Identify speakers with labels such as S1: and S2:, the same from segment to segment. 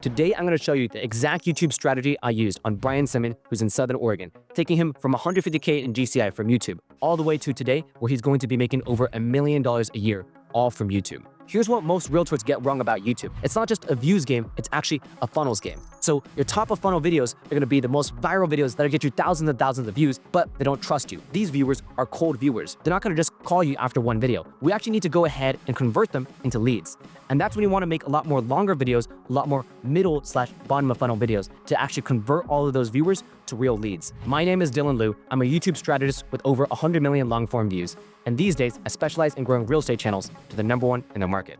S1: Today, I'm going to show you the exact YouTube strategy I used on Brian Simmons, who's in Southern Oregon, taking him from $150K in GCI from YouTube all the way to today, where he's going to be making over $1 million a year, all from YouTube. Here's what most realtors get wrong about YouTube. It's not just a views game, it's actually a funnels game. So your top of funnel videos are gonna be the most viral videos that'll get you thousands and thousands of views, but they don't trust you. These viewers are cold viewers. They're not gonna just call you after one video. We actually need to go ahead and convert them into leads. And that's when you wanna make a lot more longer videos, a lot more middle/bottom of funnel videos to actually convert all of those viewers to real leads. My name is Dylan Liu. I'm a YouTube strategist with over 100 million long form views. And these days, I specialize in growing real estate channels to the #1 in the market.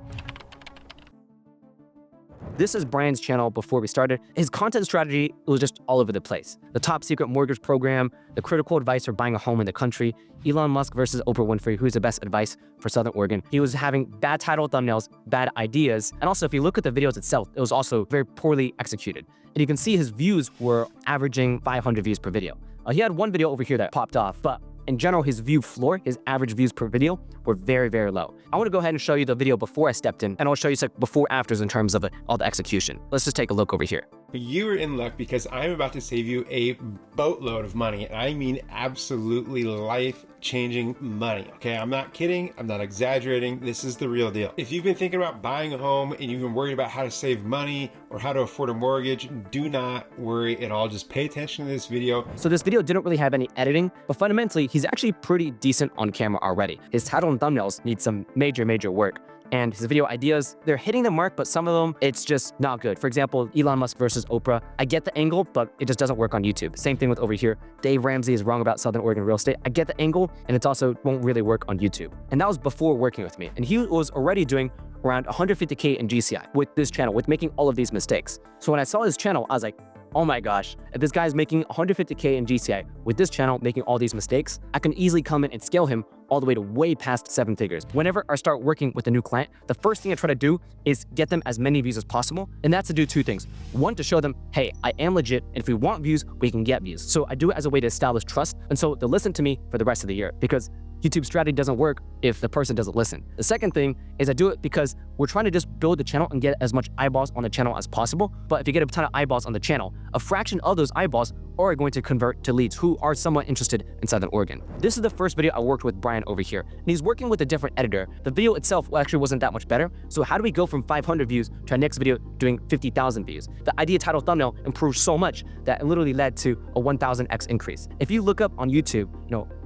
S1: This is Brian's channel before we started. His content strategy was just all over the place. The top secret mortgage program, the critical advice for buying a home in the country, Elon Musk versus Oprah Winfrey, who's the best advice for Southern Oregon. He was having bad title thumbnails, bad ideas, and also if you look at the videos itself, it was also very poorly executed. And you can see his views were averaging 500 views per video. He had one video over here that popped off, but in general, his view floor, his average views per video were very, very low. I want to go ahead and show you the video before I stepped in, and I'll show you some before afters in terms of all the execution. Let's just take a look over here.
S2: You are in luck because I'm about to save you a boatload of money. And I mean absolutely life-changing money. Okay, I'm not kidding. I'm not exaggerating. This is the real deal. If you've been thinking about buying a home and you've been worried about how to save money or how to afford a mortgage, do not worry at all. Just pay attention to this video.
S1: So this video didn't really have any editing, but fundamentally, he's actually pretty decent on camera already. His title and thumbnails need some major work. And his video ideas, they're hitting the mark, but some of them, it's just not good. For example, Elon Musk versus Oprah. I get the angle, but it just doesn't work on YouTube. Same thing with over here. Dave Ramsey is wrong about Southern Oregon real estate. I get the angle, and it also won't really work on YouTube. And that was before working with me. And he was already doing around 150K in GCI with this channel, with making all of these mistakes. So when I saw his channel, I was like, oh my gosh, if this guy's making 150K in GCI with this channel making all these mistakes, I can easily come in and scale him all the way to way past 7 figures. Whenever I start working with a new client, the first thing I try to do is get them as many views as possible. And that's to do 2 things. One, to show them, hey, I am legit. And if we want views, we can get views. So I do it as a way to establish trust. And so they'll listen to me for the rest of the year, because YouTube strategy doesn't work if the person doesn't listen. The second thing is I do it because we're trying to just build the channel and get as much eyeballs on the channel as possible. But if you get a ton of eyeballs on the channel, a fraction of those eyeballs are going to convert to leads who are somewhat interested in Southern Oregon. This is the first video I worked with Brian over here, and he's working with a different editor. The video itself actually wasn't that much better. So how do we go from 500 views to our next video doing 50,000 views? The idea, title, thumbnail improved so much that it literally led to a 1000x increase. If you look up on YouTube,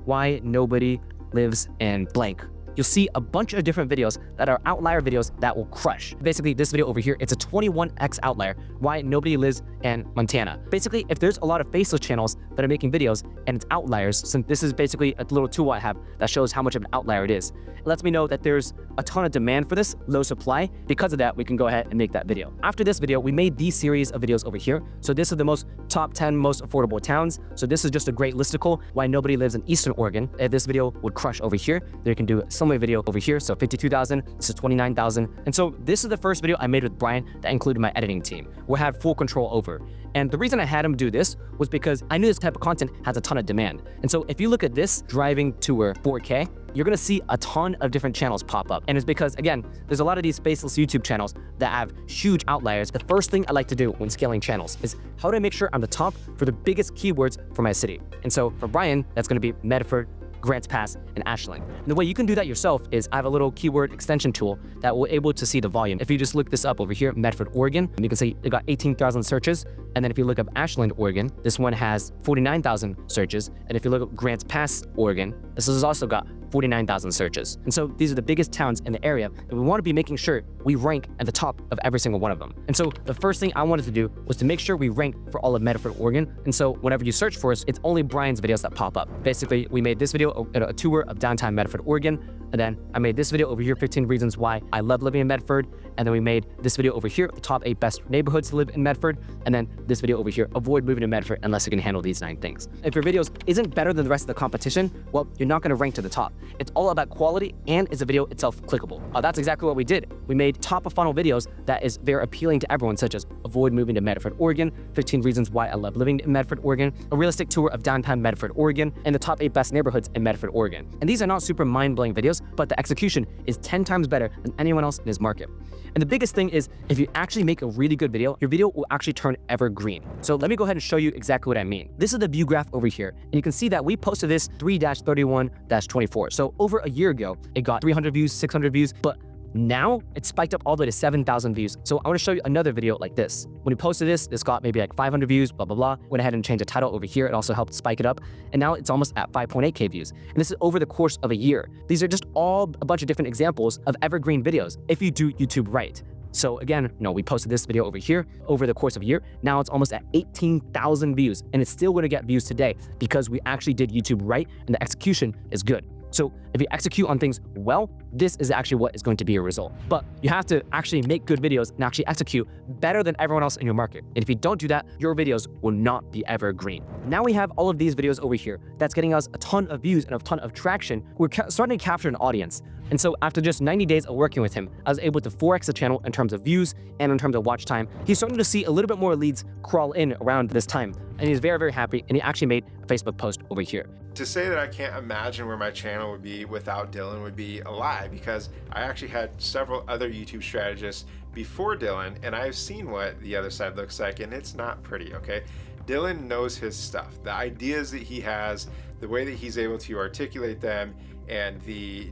S1: why nobody lives in blank, you'll see a bunch of different videos that are outlier videos that will crush. Basically, this video over here, it's a 21x outlier, why nobody lives in Montana. Basically, if there's a lot of faceless channels that are making videos and it's outliers, since this is basically a little tool I have that shows how much of an outlier it is, it lets me know that there's a ton of demand for this, low supply. Because of that, we can go ahead and make that video. After this video, we made these series of videos over here. So this is the top 10 most affordable towns. So this is just a great listicle, why nobody lives in Eastern Oregon. If this video would crush over here, then you can do similar video over here. So 52,000, this is 29,000. And so this is the first video I made with Brian that included my editing team. We'll have full control over. And the reason I had him do this was because I knew this type of content has a ton of demand. And so if you look at this driving tour 4K, you're gonna see a ton of different channels pop up. And it's because, again, there's a lot of these faceless YouTube channels that have huge outliers. The first thing I like to do when scaling channels is how do I make sure I'm the top for the biggest keywords for my city? And so for Brian, that's gonna be Medford, Grants Pass, and Ashland. And the way you can do that yourself is I have a little keyword extension tool that will able to see the volume. If you just look this up over here, Medford, Oregon, you can see it got 18,000 searches. And then if you look up Ashland, Oregon, this one has 49,000 searches. And if you look up Grants Pass, Oregon, this has also got 49,000 searches. And so these are the biggest towns in the area, and we want to be making sure we rank at the top of every single one of them. And so the first thing I wanted to do was to make sure we rank for all of Medford, Oregon. And so whenever you search for us, it's only Brian's videos that pop up. Basically, we made this video a tour of downtown Medford, Oregon. And then I made this video over here, 15 reasons why I love living in Medford. And then we made this video over here, the top 8 best neighborhoods to live in Medford. And then this video over here, avoid moving to Medford unless you can handle these 9 things. If your videos isn't better than the rest of the competition, well, you're not gonna rank to the top. It's all about quality, and is the video itself clickable? That's exactly what we did. We made top of funnel videos that is very appealing to everyone, such as avoid moving to Medford, Oregon, 15 reasons why I love living in Medford, Oregon, a realistic tour of downtown Medford, Oregon, and the top 8 best neighborhoods in Medford, Oregon. And these are not super mind-blowing videos. but the execution is 10 times better than anyone else in his market. And the biggest thing is, if you actually make a really good video, your video will actually turn evergreen. So let me go ahead and show you exactly what I mean. This is the view graph over here, and you can see that we posted this 3-31-24. So over a year ago, it got 300 views, 600 views, but now it's spiked up all the way to 7,000 views. So I want to show you another video like this. When we posted this got maybe like 500 views, blah, blah, blah. Went ahead and changed the title over here. It also helped spike it up. And now it's almost at 5.8K views. And this is over the course of a year. These are just all a bunch of different examples of evergreen videos if you do YouTube right. So again, we posted this video over here over the course of a year. Now it's almost at 18,000 views, and it's still going to get views today because we actually did YouTube right and the execution is good. So if you execute on things well, this is actually what is going to be a result. But you have to actually make good videos and actually execute better than everyone else in your market. And if you don't do that, your videos will not be evergreen. Now we have all of these videos over here that's getting us a ton of views and a ton of traction. We're starting to capture an audience. And so after just 90 days of working with him, I was able to 4x the channel in terms of views and in terms of watch time. He's starting to see a little bit more leads crawl in around this time. And he's very, very happy. And he actually made a Facebook post over here.
S2: To say that I can't imagine where my channel would be without Dylan would be a lie, because I actually had several other YouTube strategists before Dylan, and I've seen what the other side looks like, and it's not pretty, okay? Dylan knows his stuff. The ideas that he has, the way that he's able to articulate them, and the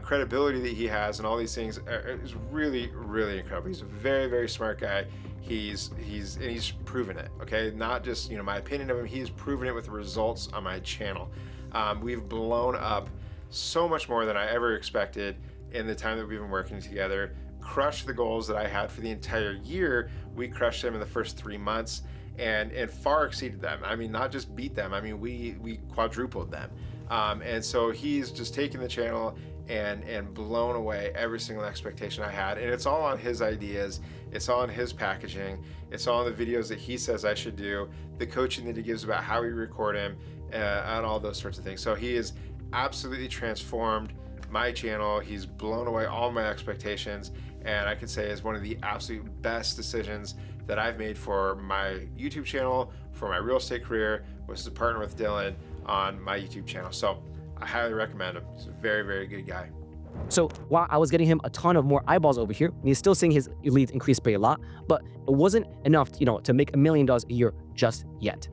S2: credibility that he has and all these things is really, really incredible. He's a very, very smart guy. He's proven it, okay? Not just, my opinion of him, he's proven it with results on my channel. We've blown up so much more than I ever expected in the time that we've been working together. Crushed the goals that I had for the entire year. We crushed them in the first 3 months and far exceeded them. I mean, not just beat them, I mean, we quadrupled them. And so he's just taken the channel and blown away every single expectation I had. And it's all on his ideas. It's all on his packaging. It's all on the videos that he says I should do, the coaching that he gives about how we record him, and all those sorts of things. So he has absolutely transformed my channel. He's blown away all my expectations. And I can say is one of the absolute best decisions that I've made for my YouTube channel, for my real estate career, was to partner with Dylan on my YouTube channel. So I highly recommend him. He's a very, very good guy.
S1: So while I was getting him a ton of more eyeballs over here, and he's still seeing his leads increase by a lot, but it wasn't enough, to make $1 million a year just yet.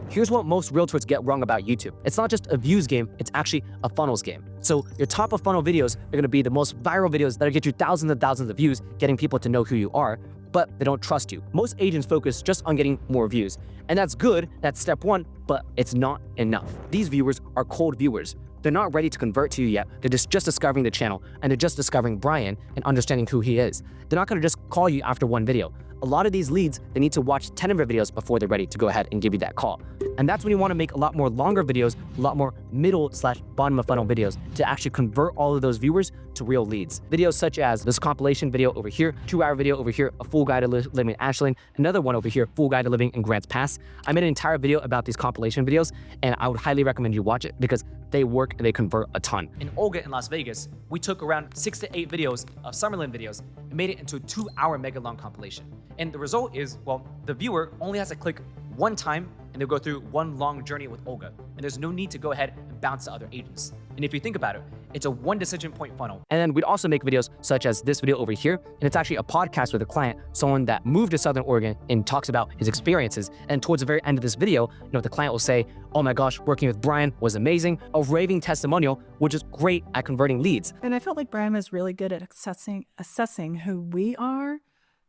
S1: Here's what most realtors get wrong about YouTube. It's not just a views game, it's actually a funnels game. So your top of funnel videos are gonna be the most viral videos that'll get you thousands and thousands of views, getting people to know who you are, but they don't trust you. Most agents focus just on getting more views. And that's good, that's step one, but it's not enough. These viewers are cold viewers. They're not ready to convert to you yet. They're just discovering the channel, and they're just discovering Brian and understanding who he is. They're not gonna just call you after one video. A lot of these leads, they need to watch 10 of your videos before they're ready to go ahead and give you that call. And that's when you want to make a lot more longer videos, a lot more middle/bottom of funnel videos to actually convert all of those viewers to real leads. Videos such as this compilation video over here, 2-hour video over here, a full guide to living in Ashland, another one over here, full guide to living in Grants Pass. I made an entire video about these compilation videos, and I would highly recommend you watch it because they work and they convert a ton.
S3: In Olga in Las Vegas, we took around 6 to 8 videos of Summerlin videos and made it into a 2-hour mega long compilation. And the result is, well, the viewer only has to click one time and they'll go through one long journey with Olga. And there's no need to go ahead and bounce to other agents. And if you think about it, it's a 1 decision point funnel.
S1: And then we'd also make videos such as this video over here. And it's actually a podcast with a client, someone that moved to Southern Oregon and talks about his experiences. And towards the very end of this video, the client will say, oh my gosh, working with Brian was amazing. A raving testimonial, which is great at converting leads.
S4: And I felt like Brian was really good at assessing who we are.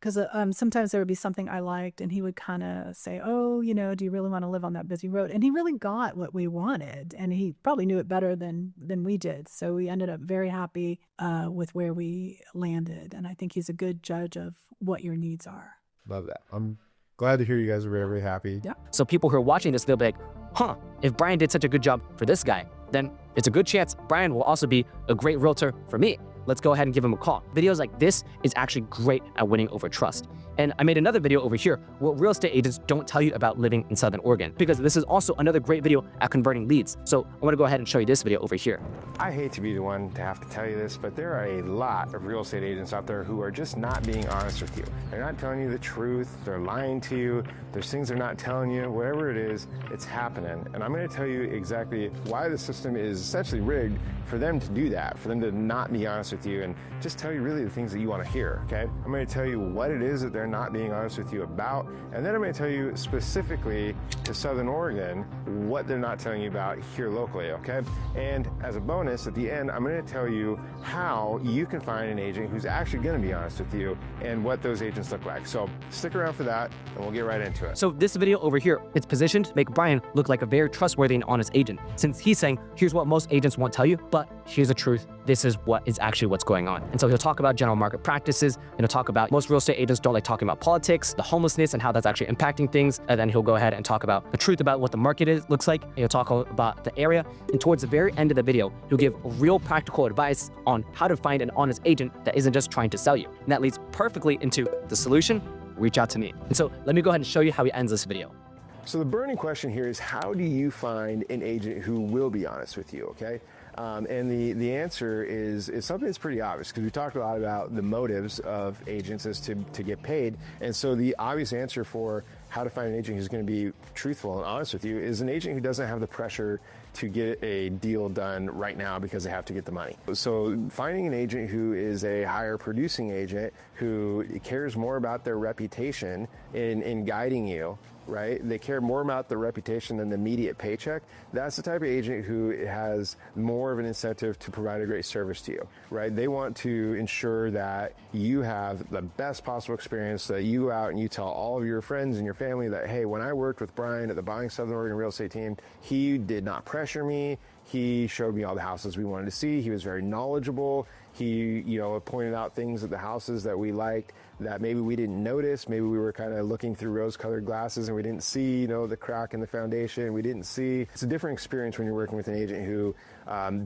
S4: Because sometimes there would be something I liked and he would kind of say, oh, do you really want to live on that busy road? And he really got what we wanted. And he probably knew it better than we did. So we ended up very happy with where we landed. And I think he's a good judge of what your needs are.
S2: Love that. I'm glad to hear you guys are very, very happy.
S4: Yeah.
S1: So people who are watching this, they'll be like, huh, if Brian did such a good job for this guy, then it's a good chance Brian will also be a great realtor for me. Let's go ahead and give him a call. Videos like this is actually great at winning over trust. And I made another video over here, what real estate agents don't tell you about living in Southern Oregon, because this is also another great video at converting leads. So I want to go ahead and show you this video over here.
S5: I hate to be the one to have to tell you this, but there are a lot of real estate agents out there who are just not being honest with you. They're not telling you the truth, they're lying to you, there's things they're not telling you, whatever it is, it's happening. And I'm going to tell you exactly why the system is essentially rigged for them to do that, for them to not be honest with you and just tell you really the things that you want to hear, okay? I'm going to tell you what it is that they're not being honest with you about, and then I'm going to tell you specifically to Southern Oregon what they're not telling you about here locally, okay? And as a bonus, at the end, I'm going to tell you how you can find an agent who's actually going to be honest with you and what those agents look like. So stick around for that, and we'll get right into it.
S1: So this video over here, it's positioned to make Brian look like a very trustworthy and honest agent, since he's saying, here's what most agents won't tell you, but here's the truth. This is what is actually what's going on. And so he'll talk about general market practices, and he'll talk about most real estate agents don't like talking about politics, the homelessness, and how that's actually impacting things. And then he'll go ahead and talk about the truth about what the market looks like. And he'll talk about the area. And towards the very end of the video, he'll give real practical advice on how to find an honest agent that isn't just trying to sell you. And that leads perfectly into the solution: reach out to me. And so let me go ahead and show you how he ends this video.
S5: So the burning question here is, how do you find an agent who will be honest with you, okay? And the answer is something that's pretty obvious, because we talked a lot about the motives of agents as to get paid. And so the obvious answer for how to find an agent who's going to be truthful and honest with you is an agent who doesn't have the pressure to get a deal done right now because they have to get the money. So finding an agent who is a higher producing agent who cares more about their reputation in guiding you, right? They care more about the reputation than the immediate paycheck. That's the type of agent who has more of an incentive to provide a great service to you, right? They want to ensure that you have the best possible experience, that you go out and you tell all of your friends and your family that, hey, when I worked with Brian at the Buying Southern Oregon Real Estate team, he did not pressure me. He showed me all the houses we wanted to see. He was very knowledgeable. He, pointed out things at the houses that we liked that maybe we didn't notice. Maybe we were kind of looking through rose-colored glasses and we didn't see, the crack in the foundation. We didn't see. It's a different experience when you're working with an agent who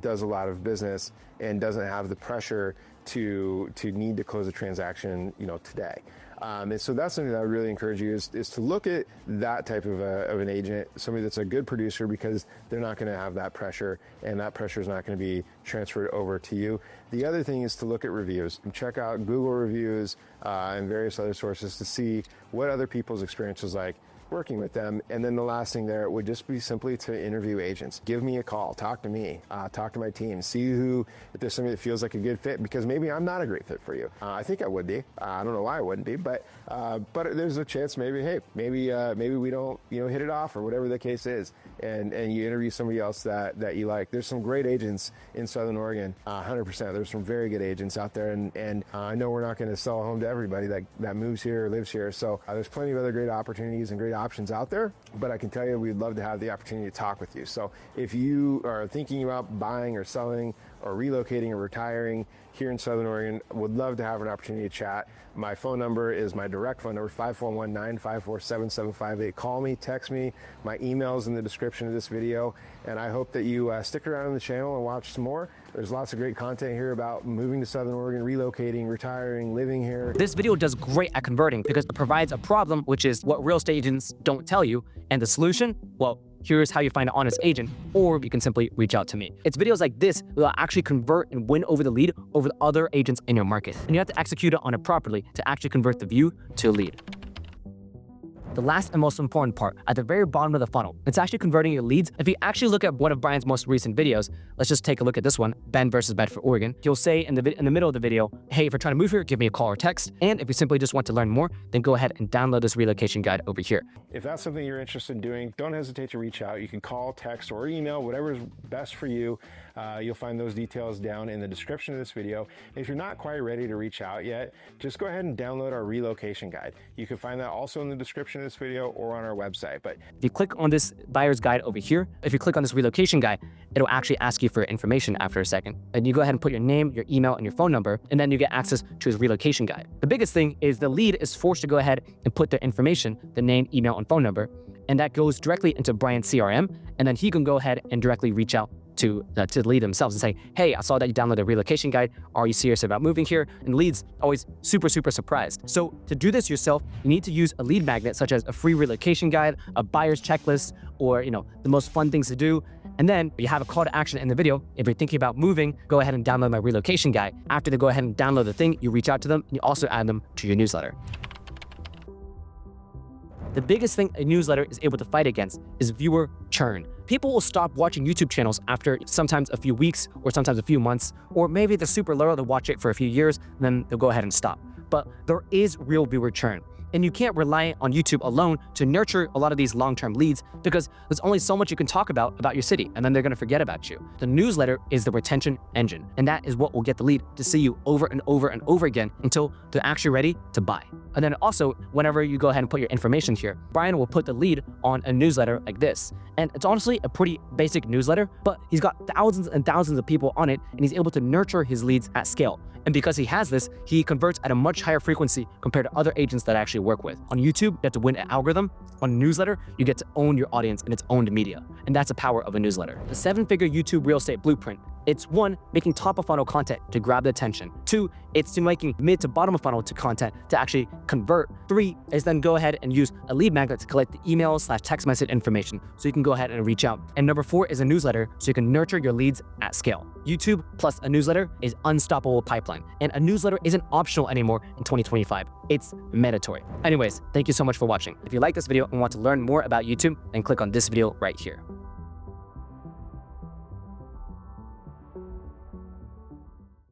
S5: does a lot of business and doesn't have the pressure to need to close a transaction, today. And so that's something that I would really encourage you is to look at that type of an agent, somebody that's a good producer, because they're not going to have that pressure, and that pressure is not going to be transferred over to you. The other thing is to look at reviews and check out Google reviews and various other sources to see what other people's experience is like working with them. And then the last thing there would just be simply to interview agents. Give me a call, talk to me, talk to my team, see if there's somebody that feels like a good fit, because maybe I'm not a great fit for you. I think I would be. I don't know why I wouldn't be, but there's a chance maybe we don't, hit it off, or whatever the case is. And you interview somebody else that you like. There's some great agents in Southern Oregon, 100%. There's some very good agents out there, and I know we're not going to sell a home to everybody that moves here or lives here. So there's plenty of other great opportunities and great options out there, but I can tell you we'd love to have the opportunity to talk with you. So if you are thinking about buying or selling or relocating or retiring here in Southern Oregon, would love to have an opportunity to chat. My phone number is my direct phone number, 541-954-7758. Call me, text me. My email is in the description of this video, and I hope that you stick around on the channel and watch some more. There's lots of great content here about moving to Southern Oregon, relocating, retiring, living here.
S1: This video does great at converting because it provides a problem, which is what real estate agents don't tell you. And the solution? Well, here's how you find an honest agent, or you can simply reach out to me. It's videos like this that will actually convert and win over the lead over the other agents in your market. And you have to execute it on it properly to actually convert the view to a lead. The last and most important part, at the very bottom of the funnel, it's actually converting your leads. If you actually look at one of Brian's most recent videos, let's just take a look at this one, Ben versus Bedford, Oregon. He'll say in the middle of the video, hey, if you're trying to move here, give me a call or text. And if you simply just want to learn more, then go ahead and download this relocation guide over here.
S5: If that's something you're interested in doing, don't hesitate to reach out. You can call, text, or email, whatever is best for you. You'll find those details down in the description of this video. If you're not quite ready to reach out yet, just go ahead and download our relocation guide. You can find that also in the description of this video or on our website. But
S1: if you click on this buyer's guide over here, if you click on this relocation guide, it'll actually ask you for information after a second. And you go ahead and put your name, your email, and your phone number, and then you get access to his relocation guide. The biggest thing is the lead is forced to go ahead and put their information, the name, email, and phone number, and that goes directly into Brian's CRM, and then he can go ahead and directly reach out to the lead themselves and say, hey, I saw that you downloaded a relocation guide. Are you serious about moving here? And leads always super surprised. So to do this yourself, you need to use a lead magnet such as a free relocation guide, a buyer's checklist, or the most fun things to do. And then you have a call to action in the video. If you're thinking about moving, go ahead and download my relocation guide. After they go ahead and download the thing, you reach out to them and you also add them to your newsletter. The biggest thing a newsletter is able to fight against is viewer churn. People will stop watching YouTube channels after sometimes a few weeks or sometimes a few months, or maybe they're super loyal to watch it for a few years, and then they'll go ahead and stop. But there is real viewer churn. And you can't rely on YouTube alone to nurture a lot of these long-term leads because there's only so much you can talk about your city, and then they're gonna forget about you. The newsletter is the retention engine, and that is what will get the lead to see you over and over and over again until they're actually ready to buy. And then also, whenever you go ahead and put your information here, Brian will put the lead on a newsletter like this. And it's honestly a pretty basic newsletter, but he's got thousands and thousands of people on it, and he's able to nurture his leads at scale. And because he has this, he converts at a much higher frequency compared to other agents that I actually work with. On YouTube, you have to win an algorithm. On a newsletter, you get to own your audience and its owned media. And that's the power of a newsletter. The 7-figure YouTube real estate blueprint. It's 1, making top of funnel content to grab the attention. 2, it's to making mid to bottom of funnel to content to actually convert. 3 is then go ahead and use a lead magnet to collect the email/text message information so you can go ahead and reach out. And number 4 is a newsletter so you can nurture your leads at scale. YouTube plus a newsletter is unstoppable pipeline. And a newsletter isn't optional anymore in 2025. It's mandatory. Anyways, thank you so much for watching. If you like this video and want to learn more about YouTube, then click on this video right here.